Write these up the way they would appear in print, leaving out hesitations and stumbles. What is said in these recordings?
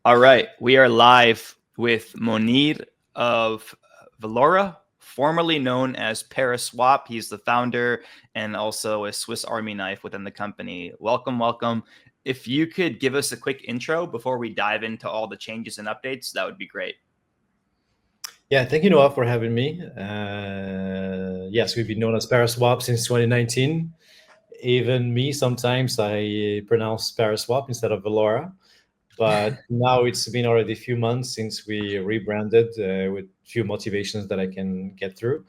All right, we are live with Mounir of Velora, formerly known as Paraswap. He's the founder and also a Swiss Army knife within the company. Welcome, welcome. If you could give us a quick intro before we dive into all the changes and updates, that would be great. Yeah, thank you, Noah, for having me. Yes, we've been known as Paraswap since 2019. Even me, sometimes I pronounce Paraswap instead of Velora. But now it's been already a few months since we rebranded with a few motivations that I can get through.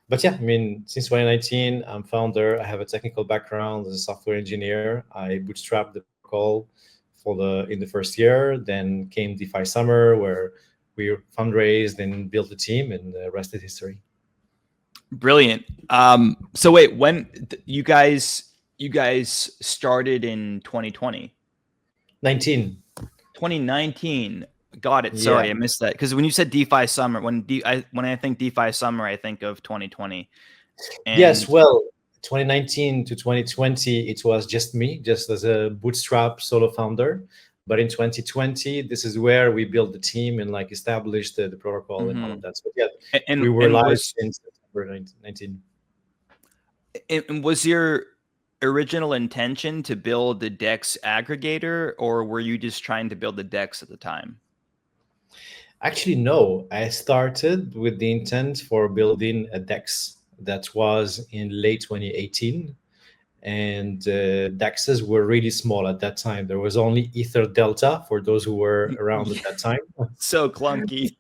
But yeah, I mean, since 2019, I'm founder. I have a technical background as a software engineer. I bootstrapped the protocol in the first year. Then came DeFi Summer, where we fundraised and built a team, and the rest is history. Brilliant. So wait, when you guys started in 2020? 2019. Got it. Sorry, Yeah. I missed that. Because when you said DeFi Summer, when I think DeFi Summer, I think of 2020. And Yes, well, 2019 to 2020, it was just me, just as a bootstrap solo founder. But in 2020, this is where we built the team and like established the protocol and all of that. So yeah, we were live since September 2019. And was your original intention to build the DEX aggregator, or were you just trying to build the DEX at the time? Actually, no. I started with the intent for building a DEX. That was in late 2018. And DEXs were really small at that time. There was only Ether Delta for those who were around at that time. So clunky.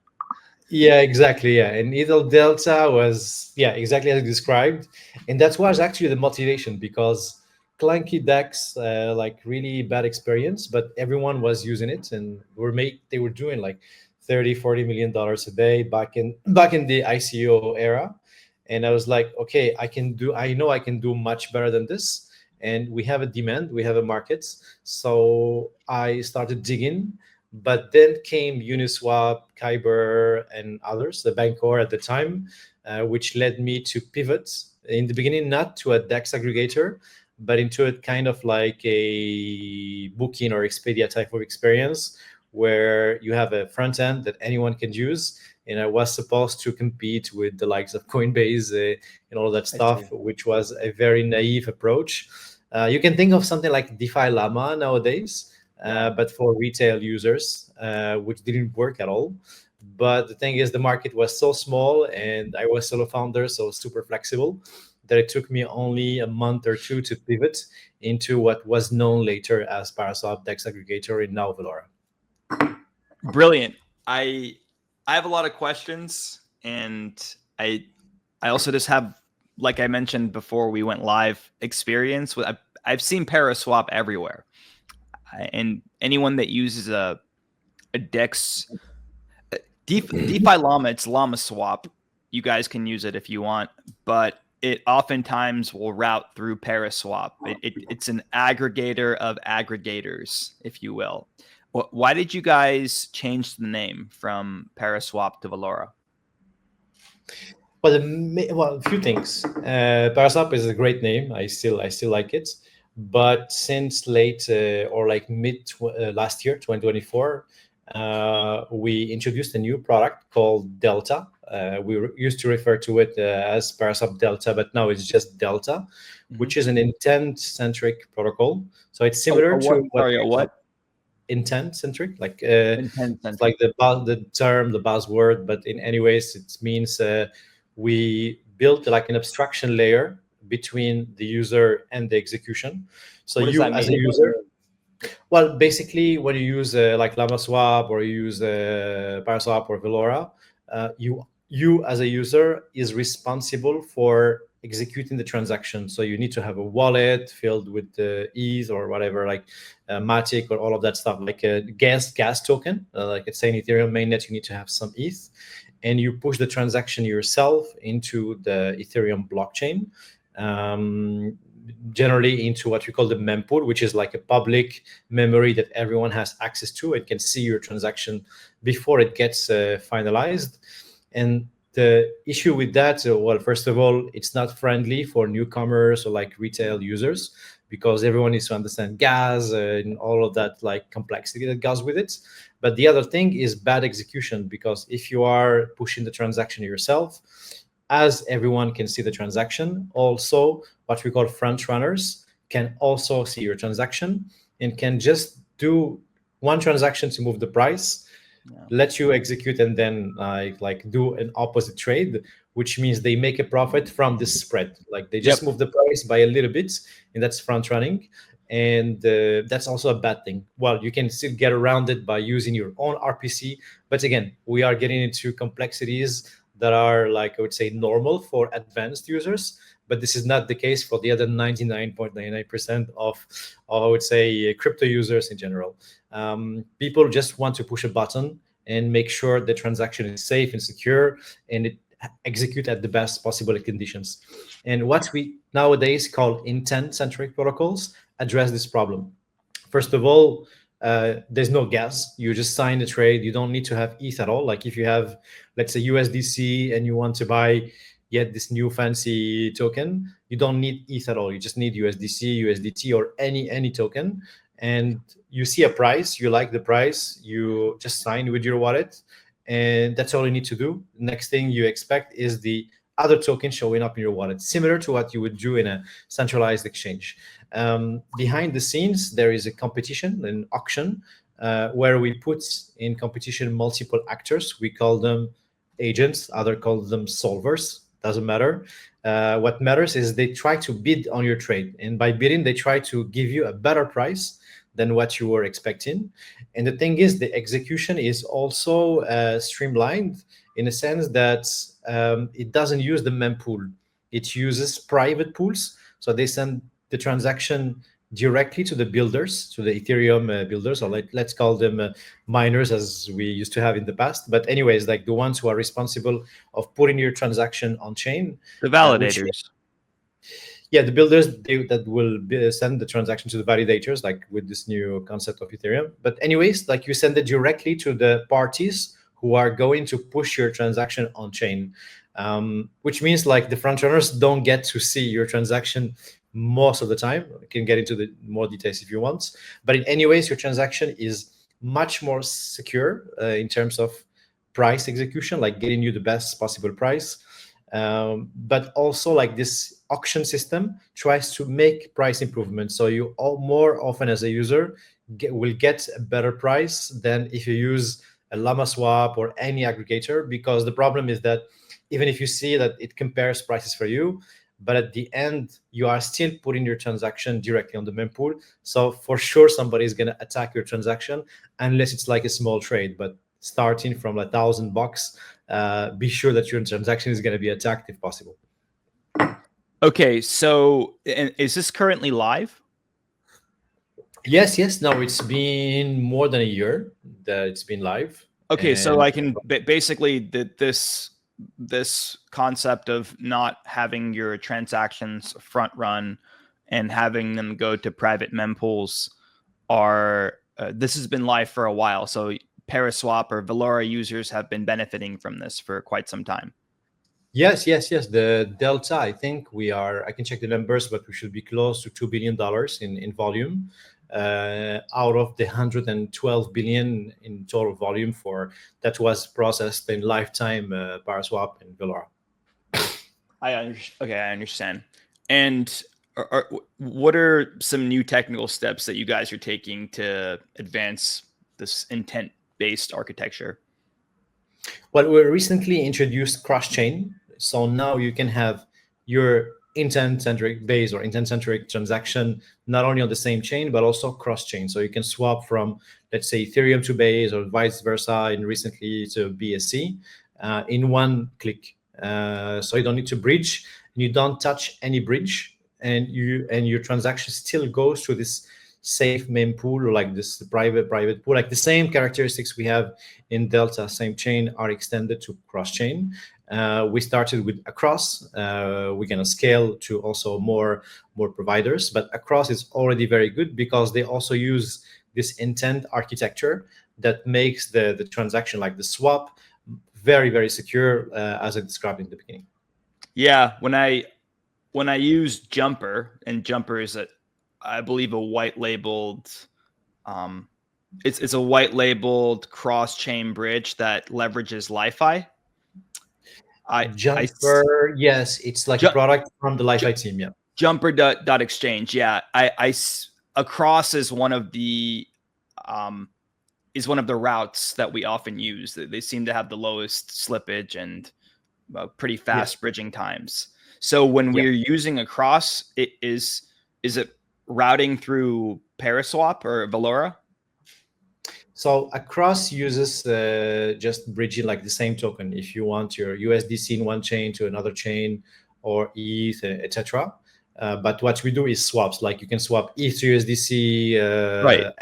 Yeah, exactly. Yeah, and Ether Delta was exactly as described, and that was actually the motivation because clunky DEX, like really bad experience, but everyone was using it and they were doing like 30-40 million dollars a day back in the ICO era. And I was like, okay, I know I can do much better than this. And we have a demand, we have a market. So I started digging, but then came Uniswap, Kyber, and others, the Bancor at the time, which led me to pivot in the beginning, not to a DEX aggregator, but into a kind of like a Booking or Expedia type of experience where you have a front end that anyone can use. And I was supposed to compete with the likes of Coinbase and all that stuff, which was a very naive approach. You can think of something like DeFi Llama nowadays, but for retail users, which didn't work at all. But the thing is, the market was so small and I was solo founder, so super flexible, that it took me only a month or two to pivot into what was known later as Paraswap DEX aggregator in now Velora. Brilliant. I have a lot of questions, and I also just have, like I mentioned before we went live, experience with. I've seen Paraswap everywhere, and anyone that uses a DEX, DeFi Llama, it's Llama Swap. You guys can use it if you want, but it oftentimes will route through Paraswap. It's an aggregator of aggregators, if you will. Why did you guys change the name from Paraswap to Velora? Well, a few things. Paraswap is a great name. I still like it. But since late or like mid last year, 2024, we introduced a new product called Delta. We used to refer to it as Paraswap Delta, but now it's just Delta, which is an intent-centric protocol. So it's similar to what? Intent-centric, like Intent-centric. like the term, the buzzword, but in any ways it means we built like an abstraction layer between the user and the execution. So you as a user, well, basically when you use like LlamaSwap or you use Paraswap or Velora, you as a user is responsible for executing the transaction. So you need to have a wallet filled with ETH or whatever, like Matic or all of that stuff, like a gas token. Like it's saying Ethereum mainnet, you need to have some ETH, and you push the transaction yourself into the Ethereum blockchain. Generally into what we call the mempool, which is like a public memory that everyone has access to. It can see your transaction before it gets finalized. And the issue with that, well, first of all, it's not friendly for newcomers or like retail users because everyone needs to understand gas and all of that like complexity that goes with it. But the other thing is bad execution, because if you are pushing the transaction yourself, as everyone can see the transaction, also what we call front runners can also see your transaction and can just do one transaction to move the price, let you execute, and then like do an opposite trade, which means they make a profit from this spread. Like they just move the price by a little bit, and that's front running. And that's also a bad thing. Well, you can still get around it by using your own RPC, but again, we are getting into complexities that are, like, I would say, normal for advanced users, but this is not the case for the other 99.99% of, I would say, crypto users in general. People just want to push a button and make sure the transaction is safe and secure, and it execute at the best possible conditions. And what we nowadays call intent-centric protocols address this problem. First of all, there's no gas. You just sign the trade. You don't need to have ETH at all. Like if you have, let's say, USDC and you want to buy yet this new fancy token, you don't need ETH at all. You just need USDC, USDT, or any token. And you see a price, you like the price, you just sign with your wallet, and that's all you need to do. Next thing you expect is the other token showing up in your wallet, similar to what you would do in a centralized exchange. Behind the scenes, there is a competition, an auction, where we put in competition multiple actors. We call them agents, others call them solvers, doesn't matter. What matters is they try to bid on your trade, and by bidding, they try to give you a better price than what you were expecting. And the thing is, the execution is also streamlined in a sense that it doesn't use the mempool. It uses private pools. So they send the transaction directly to the builders, to the Ethereum builders, or let's call them miners, as we used to have in the past. But anyways, like the ones who are responsible of putting your transaction on chain. The validators. Yeah, the builders that will send the transaction to the validators, like with this new concept of Ethereum. But anyways, like you send it directly to the parties who are going to push your transaction on chain, which means like the front runners don't get to see your transaction most of the time. I can get into the more details if you want. But in any ways, your transaction is much more secure in terms of price execution, like getting you the best possible price. But also like this auction system tries to make price improvements. So you more often as a user will get a better price than if you use a Llama Swap or any aggregator, because the problem is that even if you see that it compares prices for you, but at the end, you are still putting your transaction directly on the mempool. So for sure, somebody is going to attack your transaction unless it's like a small trade. But starting from $1,000, be sure that your transaction is going to be attacked if possible. Okay, so is this currently live? Yes. No, it's been more than a year that it's been live. Okay, so I can basically this concept of not having your transactions front run and having them go to private mempools are this has been live for a while. So Paraswap or Velora users have been benefiting from this for quite some time. Yes. The Delta, I think I can check the numbers, but we should be close to $2 billion in volume, out of the 112 billion in total volume that was processed in lifetime Paraswap and Velora. I understand. And what are some new technical steps that you guys are taking to advance this intent-based architecture? Well, we recently introduced Crosschain. So now you can have your intent-centric base or intent-centric transaction not only on the same chain, but also cross-chain. So you can swap from, let's say, Ethereum to Base or vice versa, and recently to BSC in one click. So you don't need to bridge, and you don't touch any bridge, and your transaction still goes through this safe mempool, or like this private pool. Like the same characteristics we have in Delta, same chain, are extended to cross-chain. We started with Across. We're gonna scale to also more providers, but Across is already very good because they also use this intent architecture that makes the transaction, like the swap, very, very secure, as I described in the beginning. Yeah, when I use Jumper, and Jumper is I believe a white labeled It's a white labeled cross-chain bridge that leverages LiFi. Jumper, yes, it's like a product from the LiFi team. Yeah. Jumper.exchange. Yeah. Across is one of the routes that we often use. They seem to have the lowest slippage and pretty fast bridging times. So when we're using Across, is it routing through Paraswap or Velora? So Across uses just bridging like the same token. If you want your USDC in one chain to another chain, or ETH, etc. But what we do is swaps. Like you can swap ETH to USDC, right,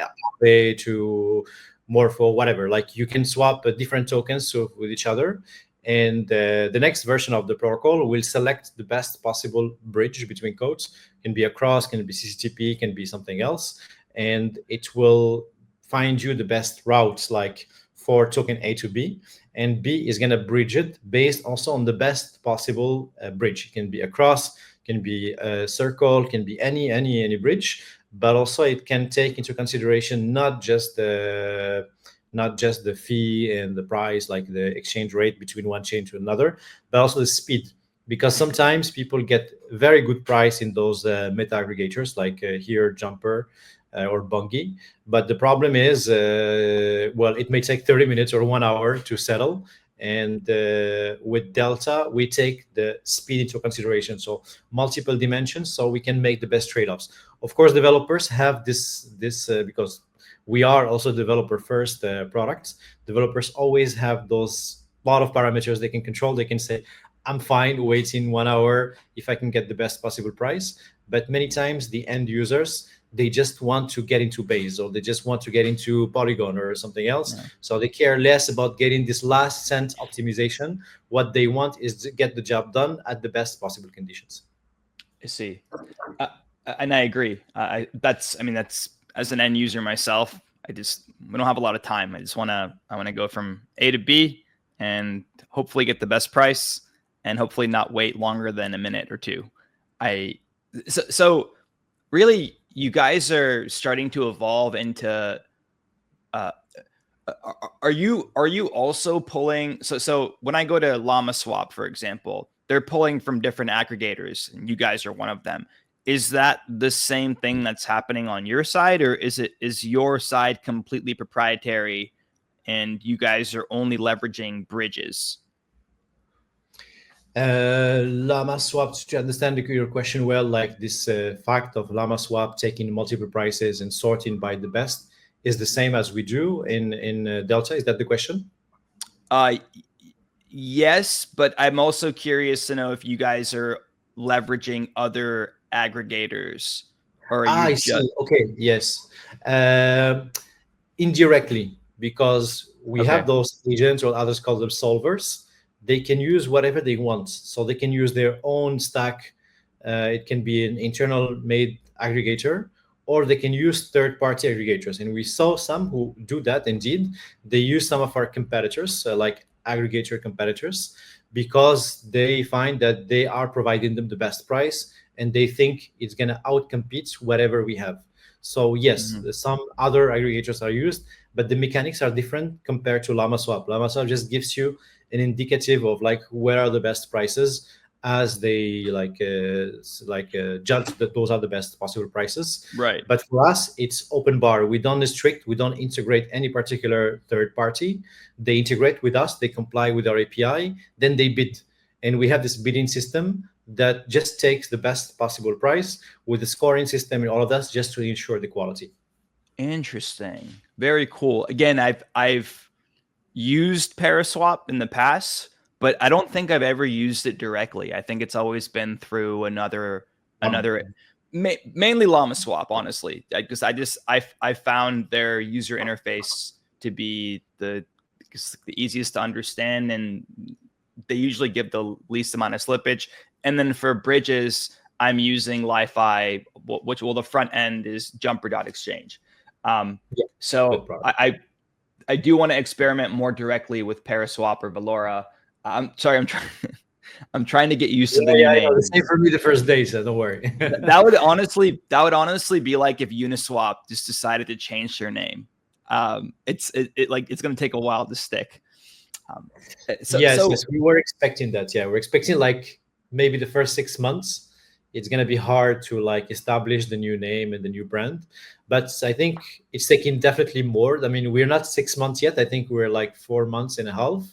to Morpho, whatever. Like you can swap different tokens with each other. And the next version of the protocol will select the best possible bridge between codes. Can be Across, can be CCTP, can be something else. And it will find you the best routes, like for token A to B, and B is going to bridge it based also on the best possible bridge. It can be Across, can be a circle, can be any bridge, but also it can take into consideration not just the fee and the price, like the exchange rate between one chain to another, but also the speed. Because sometimes people get very good price in those meta aggregators, like here Jumper, or Bungie. But the problem is, well, it may take 30 minutes or 1 hour to settle. And with Delta, we take the speed into consideration. So multiple dimensions, so we can make the best trade-offs. Of course, developers have this because we are also developer first products. Developers always have those lot of parameters they can control. They can say, I'm fine waiting 1 hour if I can get the best possible price. But many times the end users, they just want to get into Base, or they just want to get into Polygon or something else. Yeah. So they care less about getting this last cent optimization. What they want is to get the job done at the best possible conditions. I see. And I agree. That's as an end user myself, we don't have a lot of time. I want to go from A to B and hopefully get the best price, and hopefully not wait longer than a minute or two. So really, you guys are starting to evolve into. Are you also pulling? So when I go to LlamaSwap, for example, they're pulling from different aggregators, and you guys are one of them. Is that the same thing that's happening on your side, or is your side completely proprietary, and you guys are only leveraging bridges? LlamaSwap, to understand your question well, like this fact of LlamaSwap taking multiple prices and sorting by the best is the same as we do in Delta. Is that the question? Yes, but I'm also curious to know if you guys are leveraging other aggregators, or I see. Okay, yes, indirectly, because we have those agents, or others call them solvers. They can use whatever they want. So they can use their own stack. It can be an internal made aggregator, or they can use third-party aggregators. And we saw some who do that indeed. They use some of our competitors, like aggregator competitors, because they find that they are providing them the best price, and they think it's going to outcompete whatever we have. So yes, some other aggregators are used, but the mechanics are different compared to LlamaSwap. LlamaSwap just gives you an indicative of like where are the best prices, as they judge that those are the best possible prices. Right. But for us, it's open bar. We don't restrict. We don't integrate any particular third party. They integrate with us. They comply with our API. Then they bid, and we have this bidding system that just takes the best possible price with the scoring system and all of that, just to ensure the quality. Interesting. Very cool. Again, I've used Paraswap in the past, but I don't think I've ever used it directly. I think it's always been through another mainly LlamaSwap, honestly, because I found their user interface to be the easiest to understand, and they usually give the least amount of slippage. And then for bridges, I'm using LiFi, which the front end is jumper.exchange. So I do want to experiment more directly with Paraswap or Velora. I'm sorry, I'm trying to get used to the new name. The same for me the first day, so don't worry. that would honestly be like if Uniswap just decided to change their name. it's going to take a while to stick. Yes, we were expecting that. Yeah, we're expecting like maybe the first 6 months. It's gonna be hard to like establish the new name and the new brand, but I think it's taking definitely more. I mean, we're not 6 months yet. I think we're like 4 months and a half,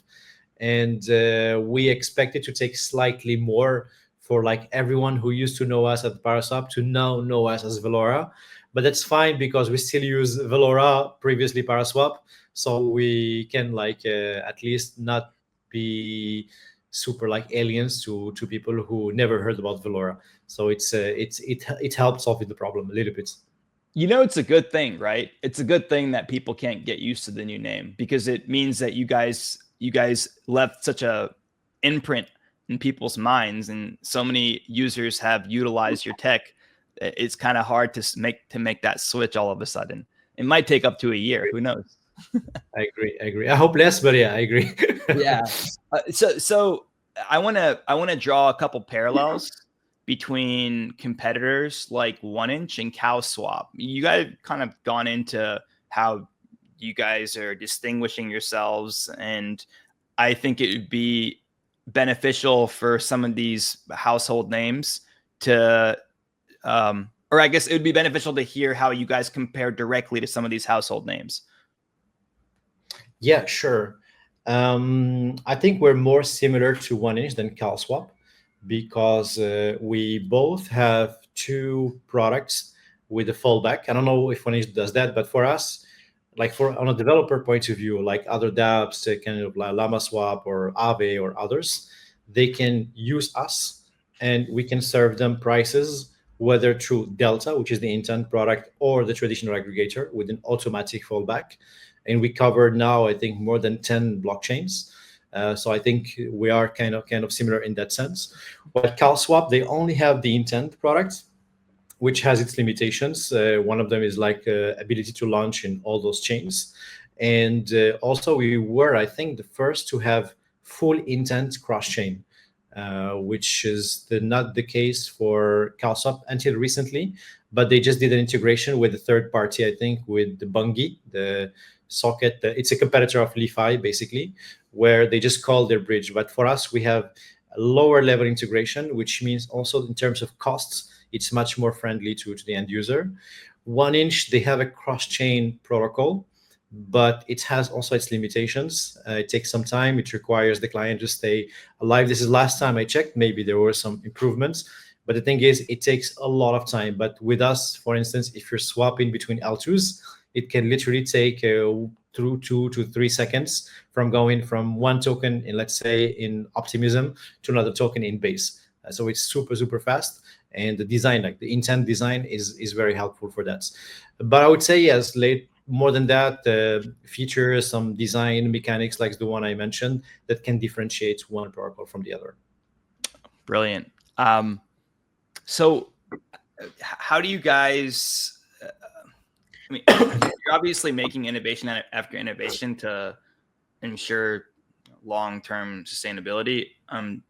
and we expect it to take slightly more for like everyone who used to know us at Paraswap to now know us as Velora. But that's fine because we still use Velora, previously Paraswap, so we can like at least not be super like aliens to people who never heard about Velora. So it helps solve the problem a little bit. It's a good thing, right? It's a good thing that people can't get used to the new name, because it means that you guys left such a imprint in people's minds, and so many users have utilized your tech. It's kind of hard to make that switch all of a sudden. It might take up to a year. Who knows? I agree. I hope less, but yeah, I agree. Yeah. So I want to draw a couple parallels between competitors like 1inch and CalSwap. You guys kind of gone into how you guys are distinguishing yourselves, and I think it would be beneficial for some of these household names to, or I guess it would be beneficial to hear how you guys compare directly to some of these household names. Yeah, sure. I think we're more similar to 1inch than CalSwap because we both have two products with a fallback. I don't know if 1inch does that, but for us, like for on a developer point of view, like other dApps, kind of like LlamaSwap or Aave or others, they can use us and we can serve them prices whether through Delta, which is the intent product, or the traditional aggregator with an automatic fallback. And we covered now, I think, more than 10 blockchains. So I think we are kind of similar in that sense. But CalSwap, they only have the intent product, which has its limitations. One of them is like ability to launch in all those chains. And also we were, I think, the first to have full intent cross-chain, which is not the case for CalSwap until recently. But they just did an integration with a third party, I think, with the Bungie, the socket. It's a competitor of LeFi, basically, where they just call their bridge. But for us, we have a lower level integration, which means also in terms of costs, it's much more friendly to the end user. 1inch, they have a cross-chain protocol, but it has also its limitations. It takes some time. It requires the client to stay alive. This is last time I checked. Maybe there were some improvements. But the thing is, it takes a lot of time. But with us, for instance, if you're swapping between L2s, it can literally take through 2 to 3 seconds from going from one token in, let's say, in Optimism to another token in Base. So it's super, super fast. And the design, like the intent design, is very helpful for that. But I would say, yes, more than that, features, some design mechanics like the one I mentioned that can differentiate one protocol from the other. Brilliant. So how do you guys, I mean, you're obviously making innovation after innovation to ensure long-term sustainability. I'm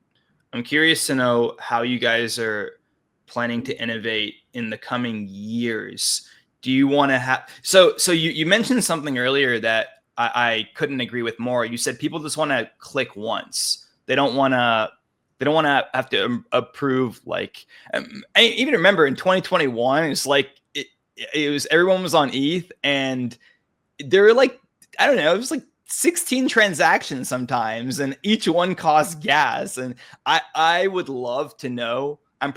curious to know how you guys are planning to innovate in the coming years. Do you want to have, so you mentioned something earlier that I couldn't agree with more. You said people just want to click once. They don't want to have to approve. Like, I even remember in 2021, it's like it was, everyone was on ETH and there were like, I don't know, it was like 16 transactions sometimes, and each one costs gas. And I would love to know, I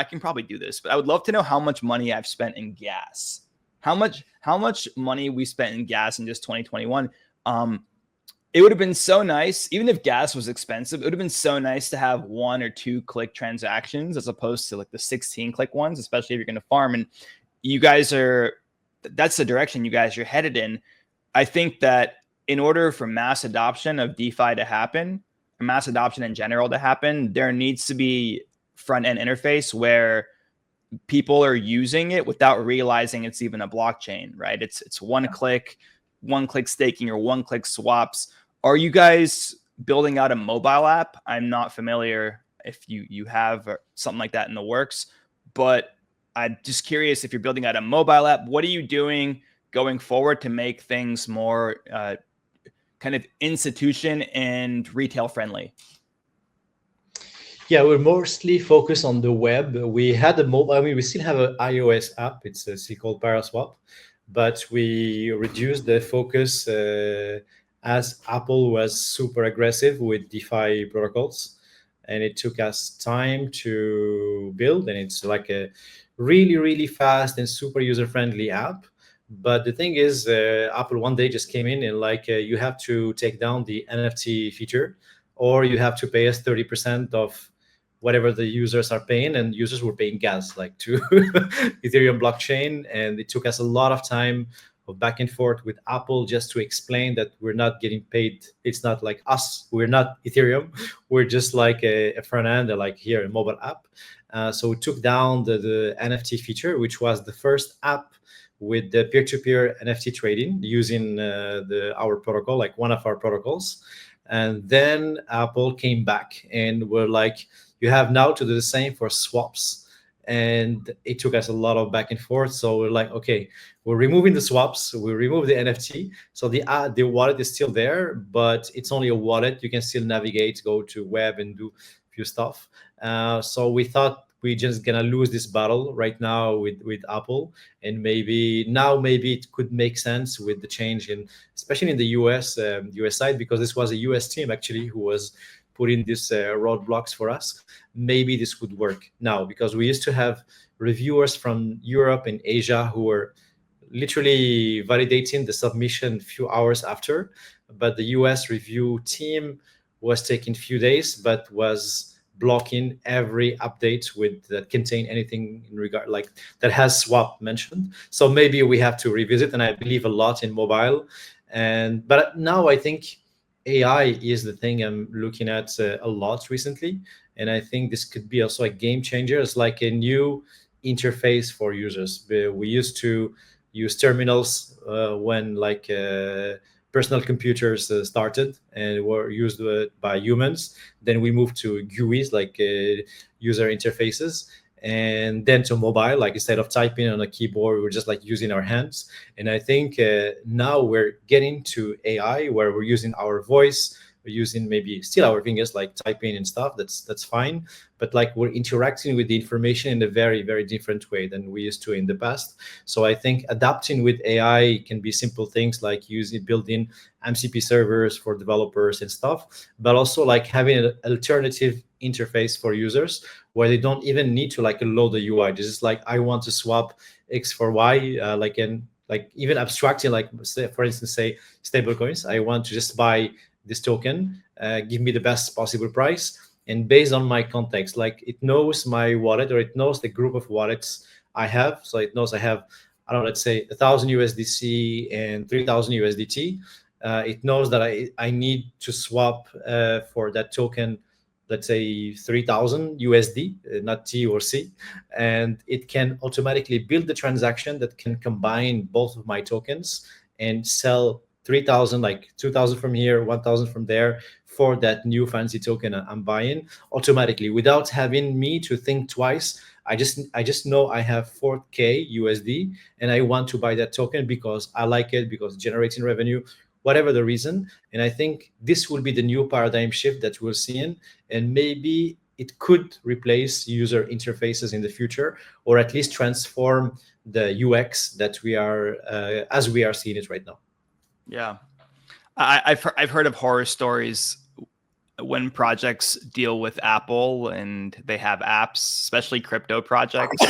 can probably do this, but I would love to know how much money I've spent in gas. How much money we spent in gas in just 2021. It would have been so nice, even if gas was expensive, it would have been so nice to have 1 or 2 click transactions as opposed to like the 16 click ones, especially if you're going to farm. And you guys that's the direction you guys are headed in. I think that in order for mass adoption of DeFi to happen, or mass adoption in general to happen, there needs to be front-end interface where people are using it without realizing it's even a blockchain, right? It's one click staking or one click swaps. Are you guys building out a mobile app? I'm not familiar if you have something like that in the works, but I'm just curious if you're building out a mobile app. What are you doing going forward to make things more kind of institution and retail friendly? Yeah, we're mostly focused on the web. We had a mobile. I mean, we still have an iOS app. It's still called Paraswap, but we reduced the focus as Apple was super aggressive with DeFi protocols, and it took us time to build. And it's like a really fast and super user friendly app. But the thing is, Apple one day just came in and like you have to take down the NFT feature, or you have to pay us 30% of whatever the users are paying, and users were paying gas like to Ethereum blockchain. And it took us a lot of time of back and forth with Apple just to explain that we're not getting paid. It's not like us, we're not Ethereum, we're just like a front end, like here a mobile app. So we took down the NFT feature, which was the first app with the peer-to-peer NFT trading using our protocol, like one of our protocols. And then Apple came back and were like, you have now to do the same for swaps. And it took us a lot of back and forth. So we're like, okay, we're removing the swaps, we remove the NFT. So the wallet is still there, but it's only a wallet. You can still navigate, go to web and do a few stuff. So we thought we just gonna lose this battle right now with Apple, and maybe it could make sense with the change in, especially in the US side, because this was a US team actually who was putting these roadblocks for us. Maybe this would work now, because we used to have reviewers from Europe and Asia who were literally validating the submission a few hours after, but the US review team was taking a few days, but was blocking every update with that contain anything in regard like that has swap mentioned. So maybe we have to revisit, and I believe a lot in mobile. But now I think AI is the thing I'm looking at a lot recently, and I think this could be also a game changer. It's like a new interface for users. We used to use terminals when like personal computers started and were used by humans. Then we moved to GUIs, like user interfaces, and then to mobile, like instead of typing on a keyboard, we're just like using our hands. And I think now we're getting to AI where we're using our voice, we're using maybe still our fingers, like typing and stuff. That's fine, but like we're interacting with the information in a very different way than we used to in the past. So I think adapting with AI can be simple things like building MCP servers for developers and stuff, but also like having an alternative interface for users where they don't even need to like load the UI. This is like, I want to swap X for Y, like even abstracting, like say, for instance, say stable coins. I want to just buy this token, give me the best possible price. And based on my context, like it knows my wallet, or it knows the group of wallets I have. So it knows I have, I don't know, let's say 1,000 USDC and 3,000 USDT. It knows that I need to swap for that token, let's say 3,000 USD, not T or C. And it can automatically build the transaction that can combine both of my tokens and sell 3,000, like 2,000 from here, 1,000 from there, for that new fancy token I'm buying automatically without having me to think twice. I just know I have 4K USD and I want to buy that token because I like it, because it's generating revenue, whatever the reason. And I think this will be the new paradigm shift that we're seeing, and maybe it could replace user interfaces in the future, or at least transform the UX that we are as we are seeing it right now. Yeah, I've heard of horror stories when projects deal with Apple and they have apps, especially crypto projects,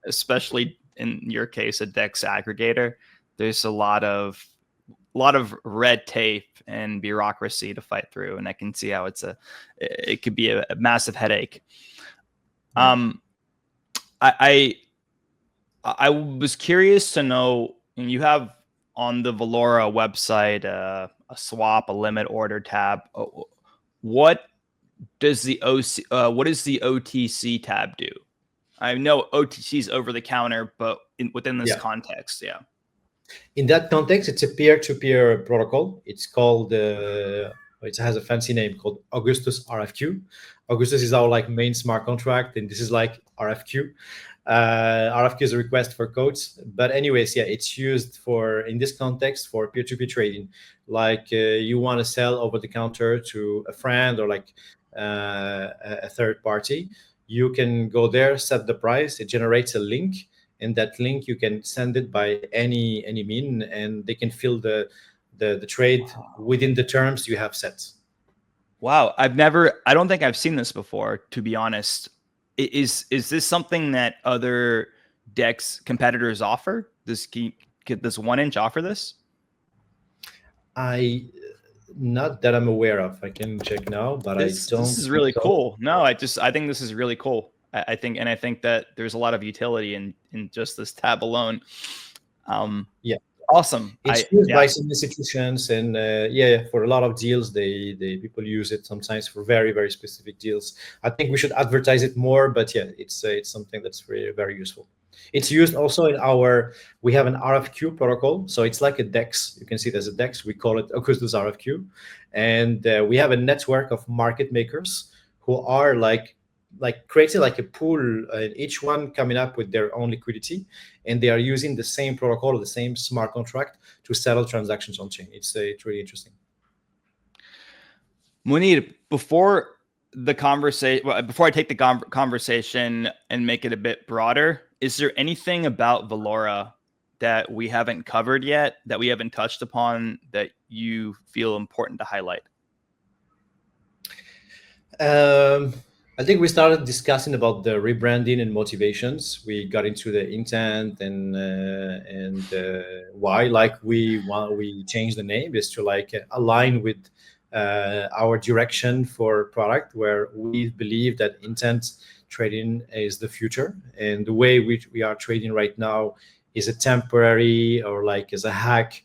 especially in your case, a DEX aggregator. There's a lot of red tape and bureaucracy to fight through, and I can see how it could be a massive headache. I was curious to know, and you have on the Velora website a swap, a limit order tab. What does the OTC tab do? I know OTC is over the counter, but within this context, In that context, it's a peer-to-peer protocol. It's called it has a fancy name called Augustus RFQ. Augustus is our like main smart contract, and this is like RFQ. RFQ is a request for quotes, but anyways, yeah, it's used for, in this context, for peer-to-peer trading. Like you want to sell over the counter to a friend or like a third party, you can go there, set the price, it generates a link, and that link you can send it by any mean, and they can fill the trade within the terms you have set. Wow, I don't think I've seen this before, to be honest. Is this something that other DEX competitors offer? Could this 1inch offer this? Not that I'm aware of. I can check now, but I don't. This is really cool. No, I think this is really cool. I think that there's a lot of utility in just this tab alone. Yeah. Awesome. It's used by some institutions, and for a lot of deals, they people use it sometimes for very, very specific deals. I think we should advertise it more, but yeah, it's something that's very, very useful. It's used also in we have an RFQ protocol, so it's like a DEX. You can see it as a DEX. We call it Augustus RFQ, and we have a network of market makers who are like creating like a pool, each one coming up with their own liquidity, and they are using the same protocol, the same smart contract to settle transactions on chain. It's really interesting. Mounir, before I take the conversation and make it a bit broader, is there anything about Velora that we haven't covered yet, that we haven't touched upon, that you feel important to highlight? I think we started discussing about the rebranding and motivations. We got into the intent and why, like we changed the name is to like align with our direction for product, where we believe that intent trading is the future, and the way we are trading right now is a temporary, or like as a hack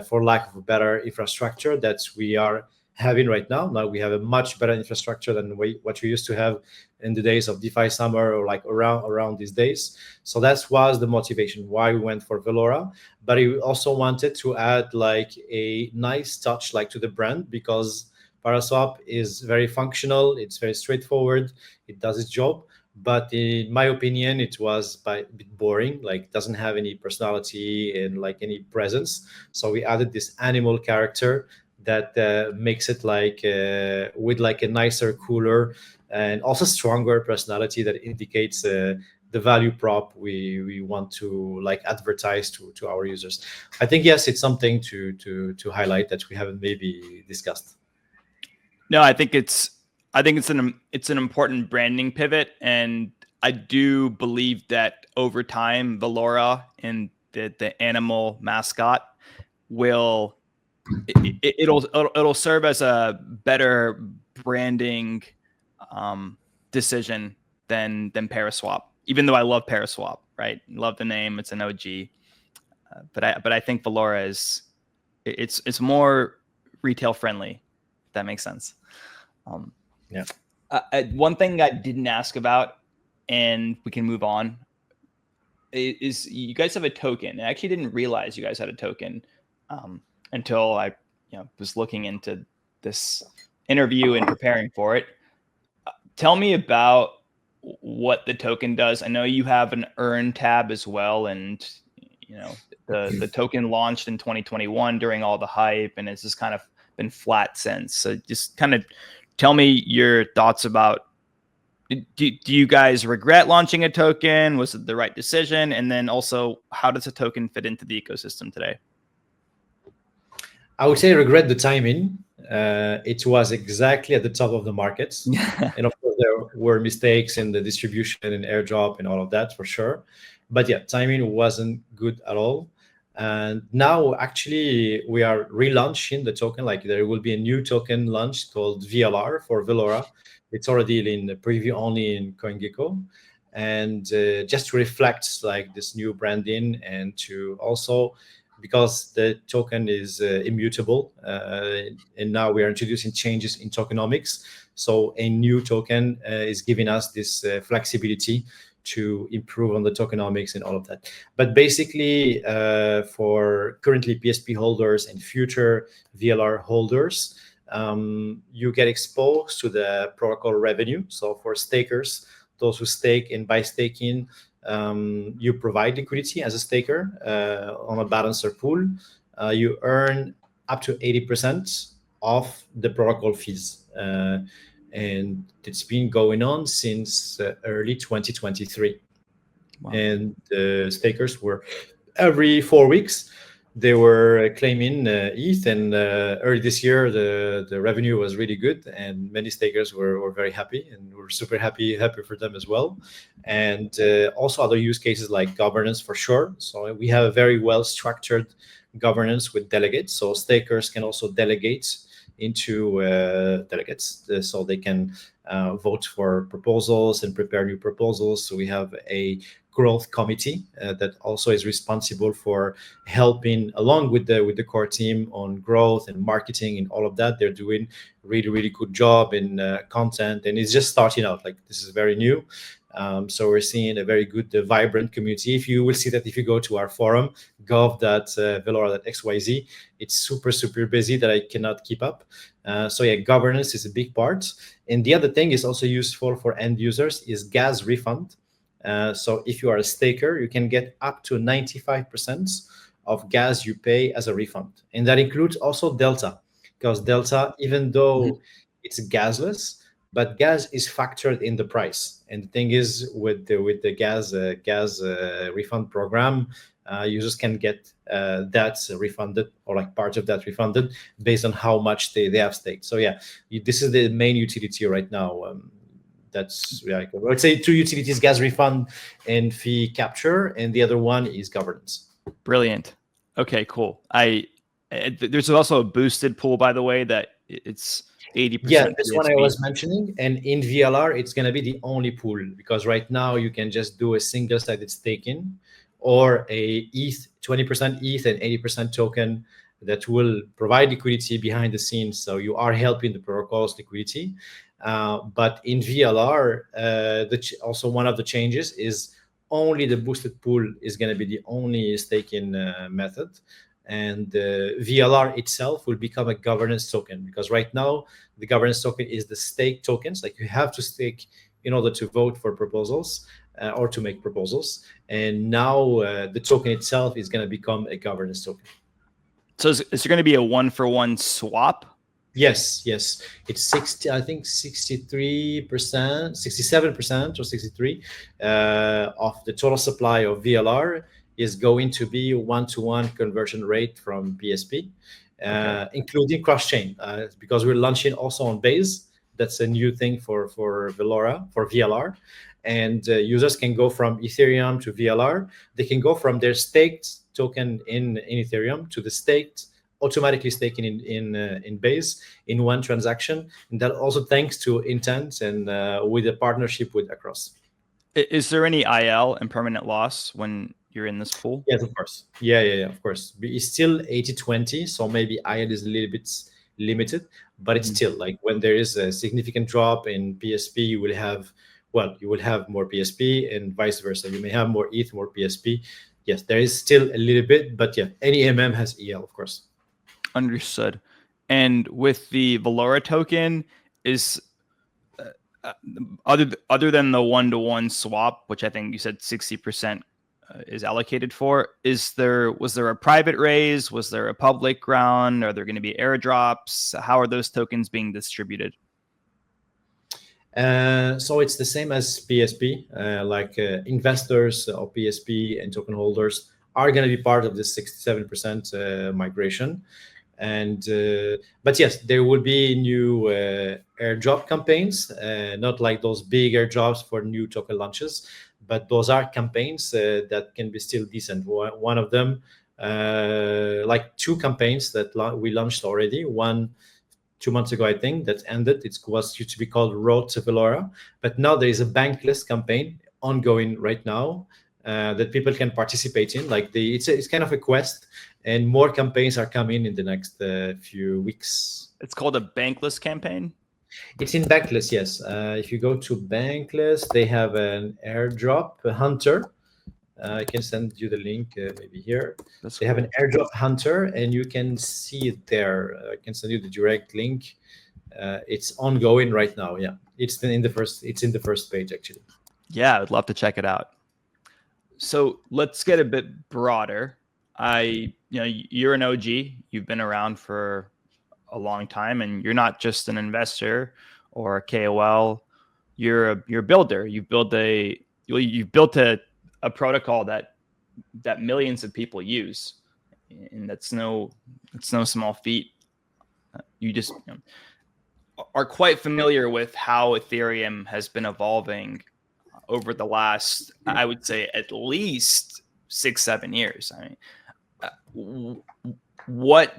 for lack of a better infrastructure that we are having right now. Now we have a much better infrastructure than what we used to have in the days of DeFi summer, or like around these days. So that was the motivation why we went for Velora. But we also wanted to add like a nice touch like to the brand, because Paraswap is very functional, it's very straightforward, it does its job. But in my opinion, it was a bit boring, like doesn't have any personality and like any presence. So we added this animal character that makes it like with like a nicer, cooler, and also stronger personality that indicates the value prop we want to like advertise to our users. I think yes, it's something to highlight that we haven't maybe discussed. No, I think it's an important branding pivot, and I do believe that over time, Velora and the animal mascot will. It'll serve as a better branding decision than Paraswap. Even though I love Paraswap, right? Love the name, it's an OG. But I think Velora it's more retail friendly. If that makes sense. Yeah. One thing I didn't ask about, and we can move on, is you guys have a token. I actually didn't realize you guys had a token. Until I was looking into this interview and preparing for it. Tell me about what the token does. I know you have an earn tab as well, and the token launched in 2021 during all the hype, and it's just kind of been flat since. So just kind of tell me your thoughts about, do you guys regret launching a token? Was it the right decision? And then also, how does a token fit into the ecosystem today? I would say regret the timing. It was exactly at the top of the markets. And of course, there were mistakes in the distribution and airdrop and all of that for sure. But yeah, timing wasn't good at all. And now actually we are relaunching the token. Like there will be a new token launched called VLR for Velora. It's already in the preview only in CoinGecko. And just to reflect like this new branding, and to also, because the token is immutable, and now we are introducing changes in tokenomics. So a new token is giving us this flexibility to improve on the tokenomics and all of that. But basically, for currently PSP holders and future VLR holders, you get exposed to the protocol revenue. So for stakers, those who stake, and by staking, you provide liquidity as a staker on a balancer pool. You earn up to 80% of the protocol fees. And it's been going on since early 2023. Wow. And the stakers were every 4 weeks they were claiming ETH, and early this year the revenue was really good, and many stakers were very happy, and we're super happy for them as well. And also other use cases like governance for sure. So we have a very well structured governance with delegates, so stakers can also delegate into delegates, so they can vote for proposals and prepare new proposals. So we have a growth committee that also is responsible for helping along with the core team on growth and marketing and all of that. They're doing really good job in content, and it's just starting out. Like, this is very new. So we're seeing a very good, vibrant community. If you will see that if you go to our forum, gov.velora.xyz, it's super busy that I cannot keep up. So yeah, governance is a big part. And the other thing is also useful for end users is gas refund. So if you are a staker, you can get up to 95% of gas you pay as a refund. And that includes also Delta, because Delta, even though it's gasless, but gas is factored in the price. And the thing is, with the gas refund program, users can get that refunded, or like part of that refunded, based on how much they have staked. So yeah, this is the main utility right now. That's, yeah, I would say 2 utilities: gas refund and fee capture, and the other one is governance. Brilliant. Okay, cool. There's also a boosted pool, by the way, that it's 80%. Yeah, this one I was mentioning, and in VLR it's going to be the only pool, because right now you can just do a single-sided staking or a ETH, 20% ETH and 80% token that will provide liquidity behind the scenes. So you are helping the protocol's liquidity. But in VLR, also one of the changes is only the boosted pool is going to be the only staking method. And VLR itself will become a governance token, because right now the governance token is the stake tokens. Like, you have to stake in order to vote for proposals or to make proposals. And now the token itself is going to become a governance token. So is there going to be a 1-for-1 swap? Yes. It's 60, I think 63%, 67% or 63 of the total supply of VLR is going to be 1-to-1 conversion rate from PSP, including Crosschain, because we're launching also on Base. That's a new thing for Velora, for VLR. And users can go from Ethereum to VLR. They can go from their staked token in Ethereum to the staked, automatically staking in Base in one transaction. And that also thanks to Intent and with a partnership with Across. Is there any IL and permanent loss when you're in this pool? Yes, of course. Yeah, of course. It's still 80-20, so maybe IL is a little bit limited, but it's still like, when there is a significant drop in PSP, you will have more PSP, and vice versa. You may have more ETH, more PSP. Yes, there is still a little bit, but yeah, any MM has EL, of course. Understood. And with the Velora token, is other than the 1-to-1 swap, which I think you said 60% is allocated for, was there a private raise? Was there a public round? Are there going to be airdrops? How are those tokens being distributed? So it's the same as PSP. Investors of PSP and token holders are going to be part of this 67% migration. And but yes, there will be new airdrop campaigns, not like those big airdrops for new token launches, but those are campaigns that can be still decent. One of them, like 2 campaigns that we launched already. One 2 months ago, I think, that ended. It was used to be called Road to Velora, but now there is a bankless campaign ongoing right now that people can participate in. Like, it's kind of a quest, and more campaigns are coming in the next few weeks. It's called a bankless campaign? It's in bankless, yes. If you go to bankless, they have an airdrop, a hunter. I can send you the link maybe here. That's They have an airdrop hunter, and you can see it there. I can send you the direct link. It's ongoing right now. Yeah, it's in the first. It's in the first page actually. Yeah, I'd love to check it out. So let's get a bit broader. You're an OG. You've been around for a long time, and you're not just an investor or a KOL. You're a builder. You've built a protocol that millions of people use, and that's no small feat. You just are quite familiar with how Ethereum has been evolving over the last, I would say, at least 6-7 years. I mean, what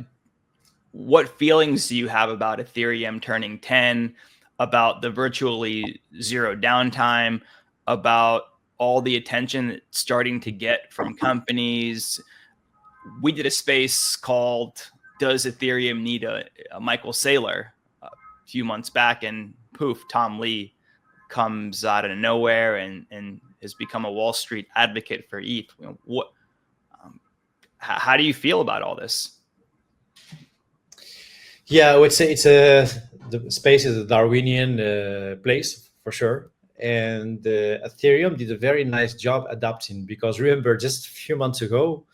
feelings do you have about Ethereum turning 10, about the virtually zero downtime, about all the attention it's starting to get from companies? We did a space called "Does Ethereum Need a Michael Saylor?" a few months back, and poof, Tom Lee comes out of nowhere and has become a Wall Street advocate for ETH. How do you feel about all this? Yeah, I would say the space is a Darwinian place for sure, and Ethereum did a very nice job adapting, because remember, just a few months ago,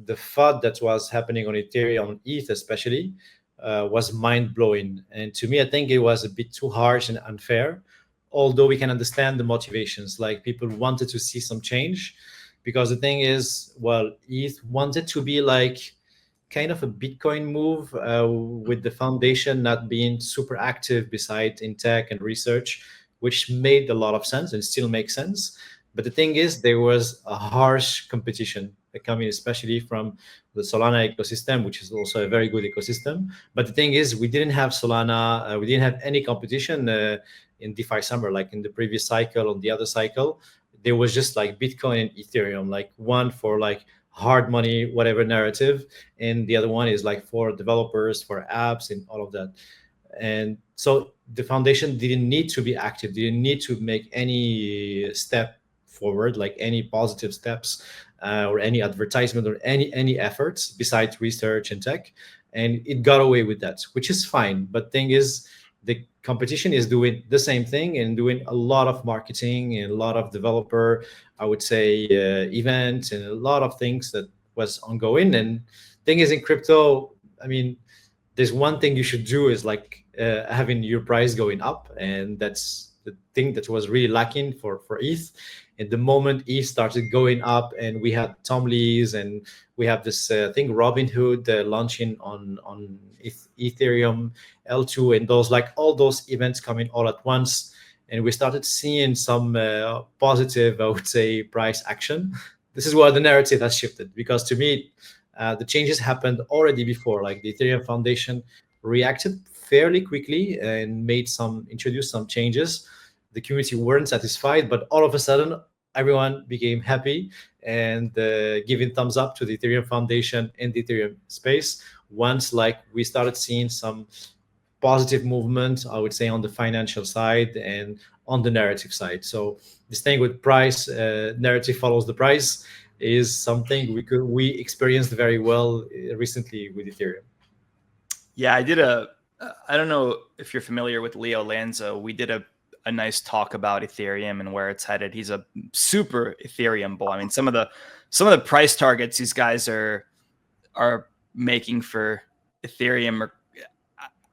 the FUD that was happening on Ethereum, on ETH especially, was mind blowing, and to me, I think it was a bit too harsh and unfair. Although we can understand the motivations, like people wanted to see some change, because the thing is, well, ETH wanted to be like kind of a Bitcoin move, with the foundation not being super active beside in tech and research, which made a lot of sense and still makes sense. But the thing is, there was a harsh competition coming, especially from the Solana ecosystem, which is also a very good ecosystem. But the thing is, we didn't have Solana, we didn't have any competition in DeFi summer, like in the previous cycle. On the other cycle, there was just like Bitcoin and Ethereum, like one for like hard money, whatever narrative, and the other one is like for developers, for apps, and all of that. And so the foundation didn't need to be active, didn't need to make any step forward, like any positive steps, or any advertisement, or any efforts besides research and tech, and it got away with that, which is fine. But thing is, the competition is doing the same thing and doing a lot of marketing and a lot of developer, I would say, events, and a lot of things that was ongoing. And thing is, in crypto, I mean, there's one thing you should do is like having your price going up, and that's the thing that was really lacking for ETH. And the moment ETH started going up, and we had Tom Lee's, and we have this thing Robinhood launching on Ethereum L2, and those, like, all those events coming all at once, and we started seeing some positive, I would say, price action. This is where the narrative has shifted, because to me, the changes happened already before. Like, the Ethereum Foundation reacted fairly quickly and introduced some changes. The community weren't satisfied, but all of a sudden, everyone became happy and giving thumbs up to the Ethereum Foundation and the Ethereum space once, like, we started seeing some positive movement, I would say, on the financial side and on the narrative side. So this thing with price, narrative follows the price, is something we experienced very well recently with Ethereum. Yeah, I don't know if you're familiar with Leo Lanza. We did a nice talk about Ethereum and where it's headed. He's a super Ethereum bull. I mean, some of the price targets these guys are making for Ethereum are,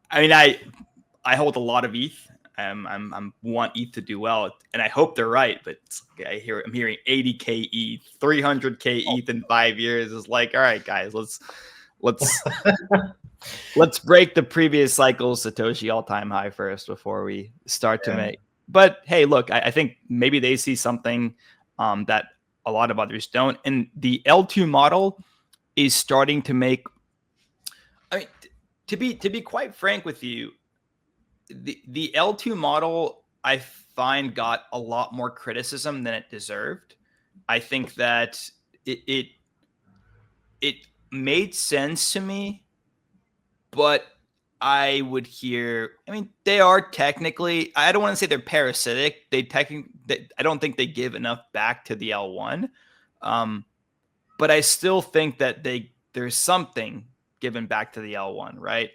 I mean, I hold a lot of ETH. I'm want ETH to do well, and I hope they're right. But I'm hearing 80K ETH, 300K ETH in 5 years. It's like, all right, guys, let's break the previous cycle's Satoshi all-time high first before we start to make. But hey, look, I think maybe they see something that a lot of others don't, and the L2 model is starting to make. I mean, to be quite frank with you, the L2 model, I find, got a lot more criticism than it deserved. I think that it made sense to me, but I would hear, I mean, they are technically, I don't want to say they're parasitic. I don't think they give enough back to the L1. But I still think that there's something given back to the L1, right?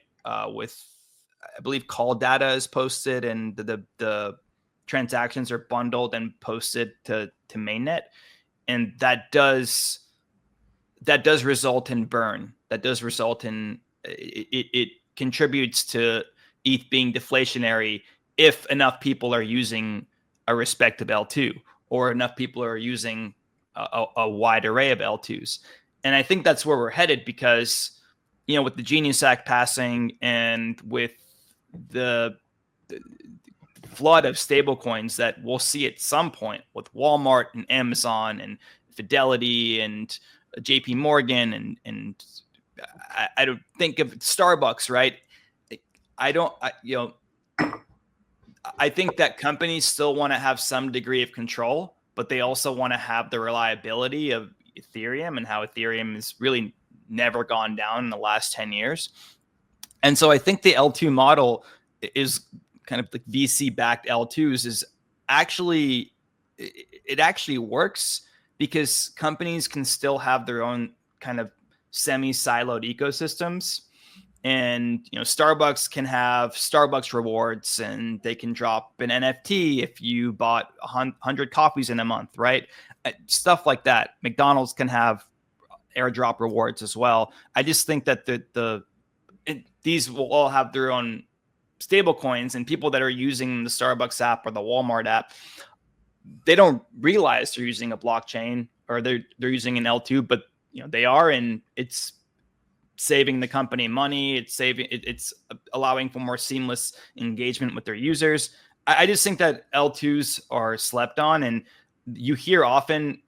With, I believe, call data is posted and the transactions are bundled and posted to mainnet, and that does result in burn. That does result in it contributes to ETH being deflationary if enough people are using a respective L2 or enough people are using a wide array of L2s. And I think that's where we're headed because, with the Genius Act passing and with the flood of stablecoins that we'll see at some point with Walmart and Amazon and Fidelity and JP Morgan and I don't think of Starbucks, right? I think that companies still want to have some degree of control, but they also want to have the reliability of Ethereum and how Ethereum has really never gone down in the last 10 years. And so I think the L2 model is kind of like VC-backed L2s is actually, it actually works because companies can still have their own kind of semi-siloed ecosystems. And Starbucks can have Starbucks rewards, and they can drop an NFT if you bought 100 coffees in a month, right? Stuff like that. McDonald's can have airdrop rewards as well. I just think that these will all have their own stable coins, and people that are using the Starbucks app or the Walmart app, they don't realize they're using a blockchain or they're using an L2, but they are, and it's saving the company money. It's allowing for more seamless engagement with their users. I just think that L2s are slept on, and you hear often,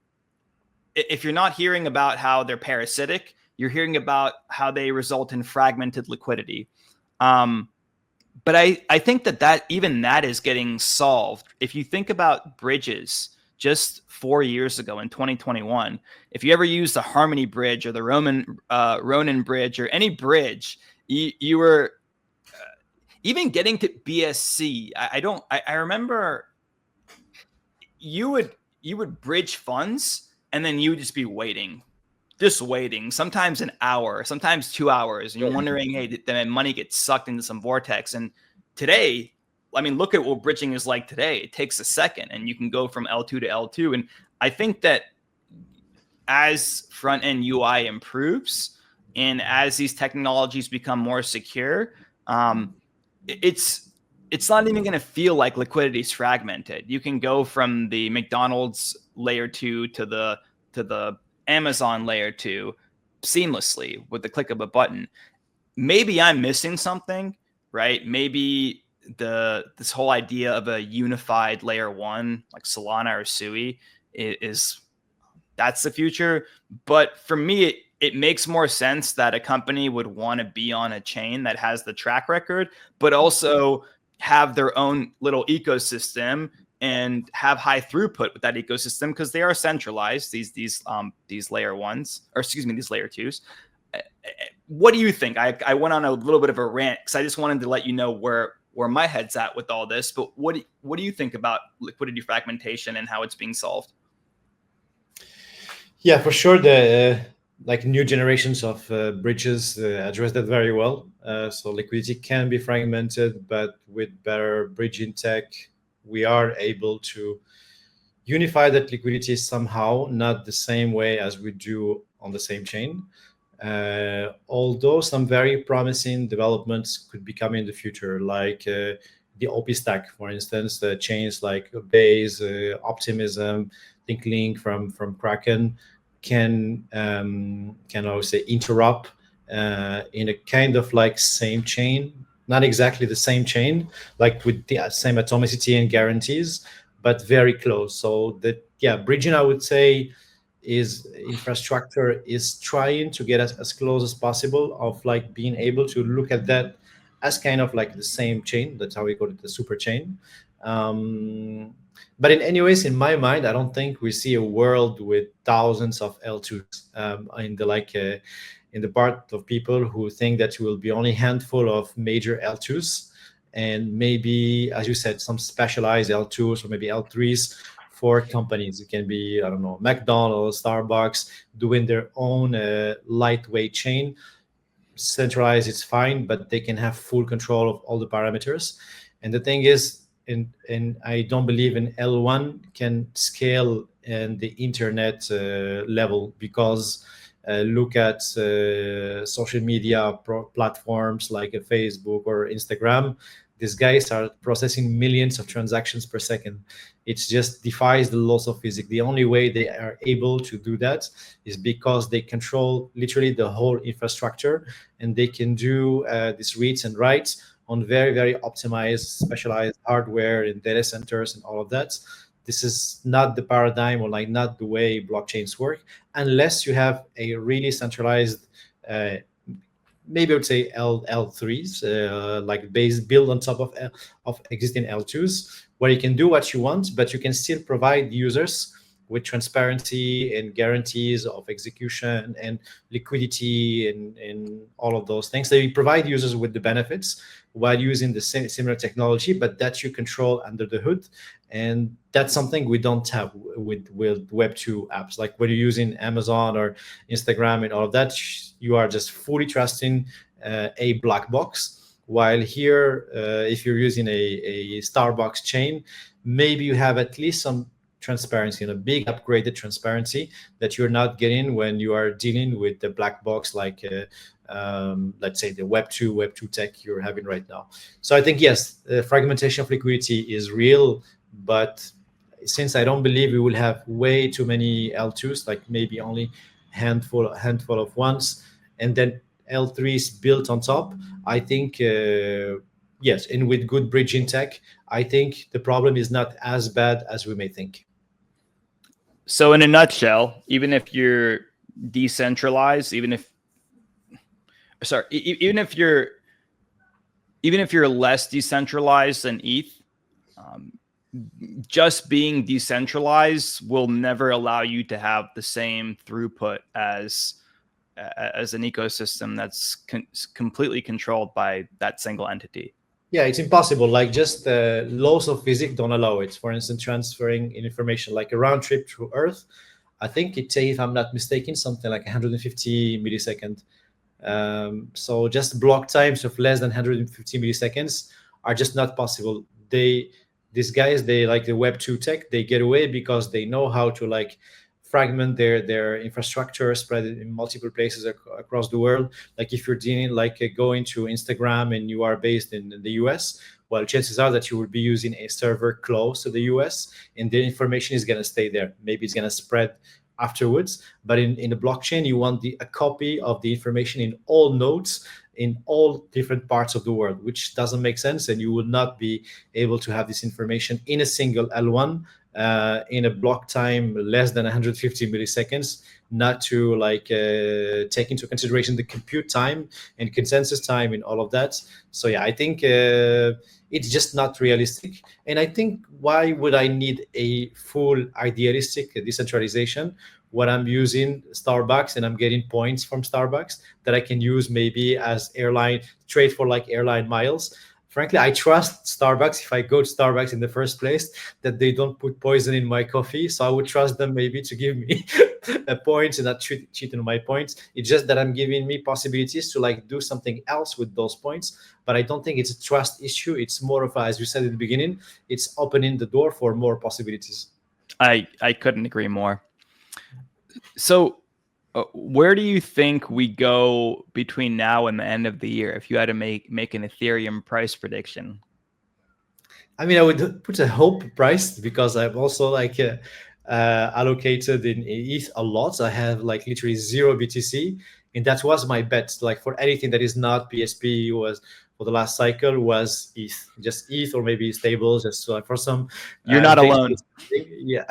if you're not hearing about how they're parasitic, you're hearing about how they result in fragmented liquidity. But I think that even that is getting solved. If you think about bridges just 4 years ago in 2021, if you ever used the Harmony bridge or the Ronin bridge or any bridge, you were even getting to BSC. I remember you would bridge funds and then you would just be waiting, sometimes an hour, sometimes 2 hours. And you're wondering, hey, did my money get sucked into some vortex? And today, I mean, look at what bridging is like today. It takes a second and you can go from L2 to L2. And I think that as front-end UI improves and as these technologies become more secure, it's not even going to feel like liquidity is fragmented. You can go from the McDonald's layer 2 to the Amazon layer 2 seamlessly with the click of a button. Maybe I'm missing something, right? Maybe this whole idea of a unified layer 1 like Solana or Sui that's the future. But for me, it makes more sense that a company would want to be on a chain that has the track record, but also have their own little ecosystem and have high throughput with that ecosystem because they are centralized, these layer 1s, or excuse me, these layer 2s. What do you think? I went on a little bit of a rant because I just wanted to let you know where my head's at with all this. But what do you think about liquidity fragmentation and how it's being solved? Yeah, for sure. The new generations of bridges address that very well. So liquidity can be fragmented, but with better bridging tech, we are able to unify that liquidity somehow, not the same way as we do on the same chain. Although some very promising developments could be coming in the future, like the OP stack, for instance, chains like Base, Optimism, ThinkLink from Kraken can I would say interrupt in a kind of like same chain, not exactly the same chain, like with the same atomicity and guarantees, but very close. So bridging, I would say, is infrastructure is trying to get as close as possible of like being able to look at that as kind of like the same chain. That's how we call it, the super chain. But in any ways, in my mind, I don't think we see a world with thousands of L2s in the part of people who think that will be only a handful of major L2s and maybe, as you said, some specialized L2s or maybe L3s for companies. It can be, I don't know, McDonald's, Starbucks, doing their own lightweight chain. Centralized, it's fine, but they can have full control of all the parameters. And the thing is, and I don't believe in L1 can scale in the internet level, because look at social media platforms like a Facebook or Instagram. These guys are processing millions of transactions per second. It just defies the laws of physics. The only way they are able to do that is because they control literally the whole infrastructure, and they can do these reads and writes on very, very optimized, specialized hardware and data centers and all of that. This is not the paradigm, or like not the way blockchains work, unless you have a really centralized, maybe I would say L3s, like base built on top of existing L2s, where you can do what you want, but you can still provide users with transparency and guarantees of execution and liquidity and all of those things. So you provide users with the benefits while using the same similar technology, but that you control under the hood. And that's something we don't have with Web2 apps. Like when you're using Amazon or Instagram and all of that, you are just fully trusting a black box. While here, if you're using a Starbucks chain, maybe you have at least some transparency and a big upgraded transparency that you're not getting when you are dealing with the black box, like let's say the Web2 tech you're having right now. So I think, yes, fragmentation of liquidity is real, but since I don't believe we will have way too many L2s, like maybe only handful of ones, and then L3s built on top, I think yes, and with good bridging tech, I think the problem is not as bad as we may think. So in a nutshell, even if you're decentralized, even if you're less decentralized than ETH, just being decentralized will never allow you to have the same throughput as an ecosystem that's completely controlled by that single entity. Yeah, it's impossible. Like, just laws of physics don't allow it. For instance, transferring information like a round trip through Earth, I think it takes, if I'm not mistaken, something like 150 milliseconds. So just block times of less than 150 milliseconds are just not possible. These guys, they like the Web2 tech, they get away because they know how to like fragment their infrastructure, spread it in multiple places across the world. Like if you're dealing like going to Instagram and you are based in the US, well, chances are that you will be using a server close to the US, and the information is going to stay there. Maybe it's going to spread afterwards, but in the blockchain, you want a copy of the information in all nodes in all different parts of the world, which doesn't make sense, and you will not be able to have this information in a single L1 in a block time less than 150 milliseconds, not to like take into consideration the compute time and consensus time and all of that. So yeah, I think it's just not realistic. And I think, why would I need a full idealistic decentralization when I'm using Starbucks and I'm getting points from Starbucks that I can use maybe as trade for like airline miles? Frankly, I trust Starbucks, if I go to Starbucks in the first place, that they don't put poison in my coffee. So I would trust them maybe to give me points and not cheat on my points. It's just that I'm giving me possibilities to like do something else with those points. But I don't think it's a trust issue. It's more of, as you said at the beginning, it's opening the door for more possibilities. I couldn't agree more. So where do you think we go between now and the end of the year if you had to make an Ethereum price prediction? I mean, I would put a hope price, because I've also like allocated in ETH a lot. I have like literally 0 BTC, and that was my bet. Like for anything that is not PSP, was for the last cycle was ETH, just ETH or maybe stable, just for some. You're not alone. Yeah,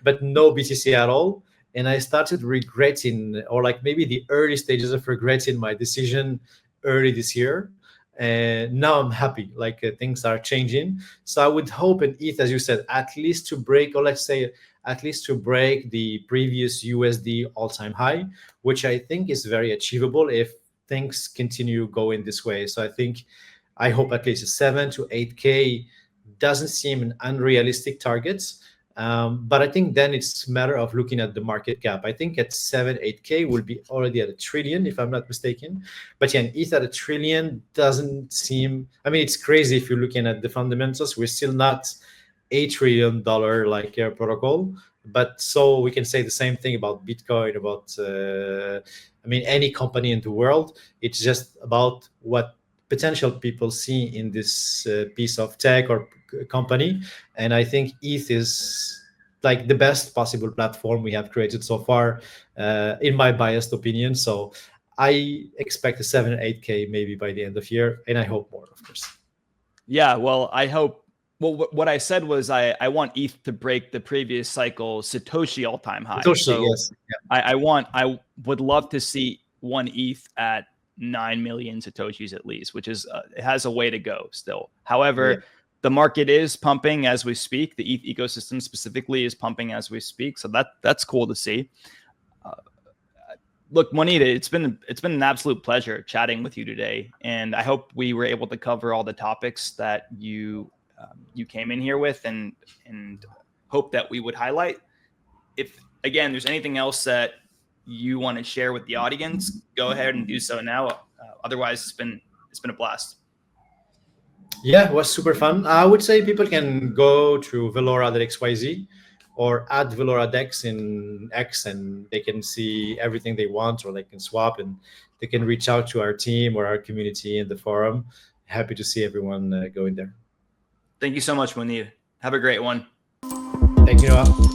but no BTC at all. And I started regretting, or like maybe the early stages of regretting my decision early this year. And now I'm happy, like things are changing. So I would hope in ETH, as you said, at least to break, or let's say at least to break the previous USD all-time high, which I think is very achievable if things continue going this way. So I hope at least a 7 to 8K doesn't seem an unrealistic target. But I think then it's a matter of looking at the market cap. I think at 7-8K will be already at $1 trillion, if I'm not mistaken. But yeah, ETH at $1 trillion doesn't seem, I mean, it's crazy if you're looking at the fundamentals. We're still not $8 trillion like protocol. But so we can say the same thing about Bitcoin, about, I mean, any company in the world. It's just about what potential people see in this piece of tech or company. And I think ETH is like the best possible platform we have created so far, in my biased opinion. So I expect a 7-8K maybe by the end of year, and I hope more, of course. Yeah, well, I hope. Well, what I said was I want ETH to break the previous cycle Satoshi all-time high. Satoshi, so yes. Yeah. I would love to see one ETH at 9 million Satoshis at least, which is it has a way to go still. However, the market is pumping as we speak. The ETH ecosystem specifically is pumping as we speak. So that's cool to see. Look, Mounir, it's been an absolute pleasure chatting with you today, and I hope we were able to cover all the topics that you came in here with, and hope that we would highlight. If again, there's anything else that you want to share with the audience, go ahead and do so now. Otherwise, it's been a blast. Yeah, it was super fun. I would say people can go to velora.xyz or add Velora Dex in X, and they can see everything they want, or they can swap, and they can reach out to our team or our community in the forum. Happy to see everyone going there. Thank you so much, Mounir. Have a great one. Thank you, Noah.